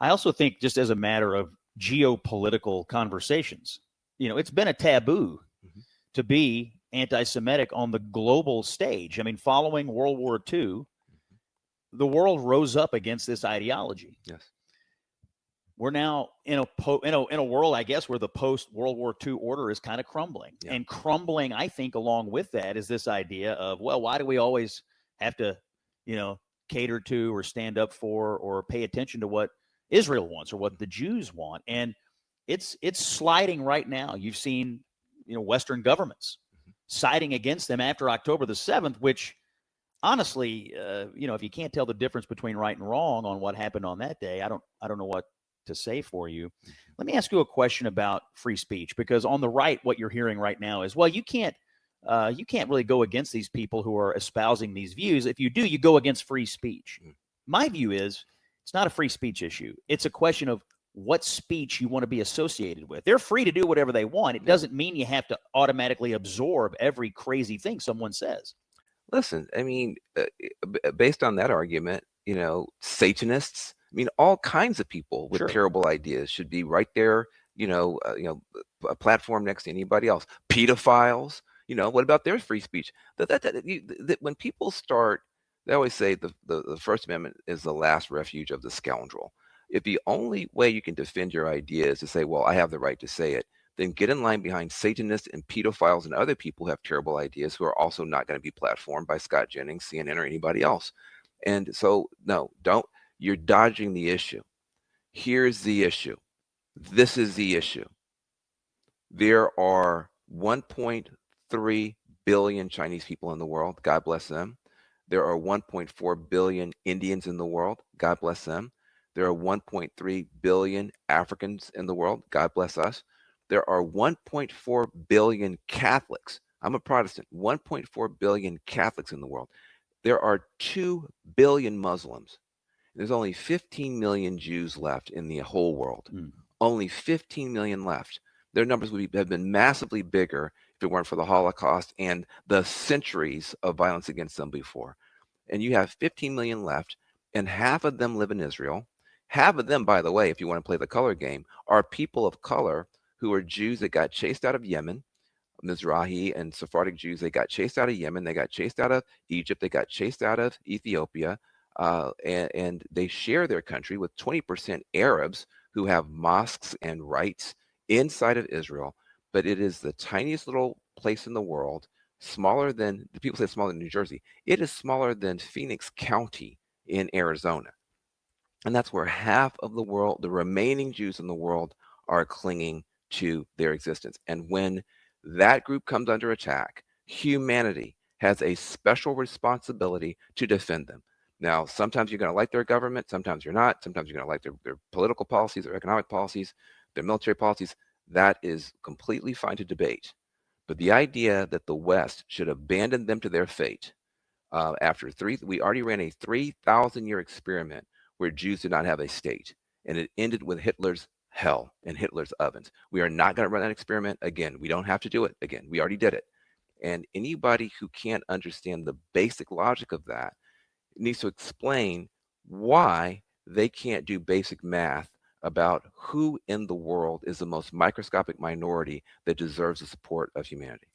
I also think just as a matter of geopolitical conversations, it's been a taboo to be anti-Semitic on the global stage. I mean, following World War II, the world rose up against this ideology. Yes. We're now in a world, I guess, where the post-World War II order is kind of crumbling. Yeah. And crumbling, I think, along with that is this idea of, well, why do we always have to, cater to or stand up for or pay attention to what Israel wants or what the Jews want? And it's sliding right now. You've seen, Western governments siding against them after October the 7th, which honestly, if you can't tell the difference between right and wrong on what happened on that day, I don't know what to say for you. Let me ask you a question about free speech, because on the right, what you're hearing right now is, well, you can't really go against these people who are espousing these views. If you do, you go against free speech. My view is it's not a free speech issue. It's a question of what speech you want to be associated with. They're free to do whatever they want. It doesn't mean you have to automatically absorb every crazy thing someone says. Listen, I mean, based on that argument, Satanists, I mean, all kinds of people with terrible ideas should be right there, a platform next to anybody else. Pedophiles, what about their free speech? When people start, they always say the First Amendment is the last refuge of the scoundrel. If the only way you can defend your idea is to say, well, I have the right to say it, then get in line behind Satanists and pedophiles and other people who have terrible ideas who are also not going to be platformed by Scott Jennings, CNN, or anybody else. And so, no, don't. You're dodging the issue. Here's the issue. This is the issue. There are 1.3 billion Chinese people in the world. God bless them. There are 1.4 billion Indians in the world. God bless them. There are 1.3 billion Africans in the world. God bless us. There are 1.4 billion Catholics. I'm a Protestant. 1.4 billion Catholics in the world. There are 2 billion Muslims. There's only 15 million Jews left in the whole world. Only 15 million left. Their numbers would have been massively bigger if it weren't for the Holocaust and the centuries of violence against them before. And you have 15 million left, and half of them live in Israel. Half of them, by the way, if you want to play the color game, are people of color who are Jews that got chased out of Yemen. Mizrahi and Sephardic Jews, they got chased out of Yemen, they got chased out of Egypt, they got chased out of Ethiopia, and they share their country with 20% Arabs who have mosques and rights inside of Israel. But it is the tiniest little place in the world, smaller than, the people say smaller than New Jersey. It is smaller than Phoenix County in Arizona. And that's where half of the world, the remaining Jews in the world, are clinging to their existence. And when that group comes under attack, humanity has a special responsibility to defend them. Now, sometimes you're going to like their government, sometimes you're not. Sometimes you're going to like their political policies, their economic policies, their military policies. That is completely fine to debate. But the idea that the West should abandon them to their fate we already ran a 3,000-year experiment where Jews did not have a state, and it ended with Hitler's hell and Hitler's ovens. We are not going to run that experiment again. We don't have to do it again. We already did it. And anybody who can't understand the basic logic of that needs to explain why they can't do basic math about who in the world is the most microscopic minority that deserves the support of humanity.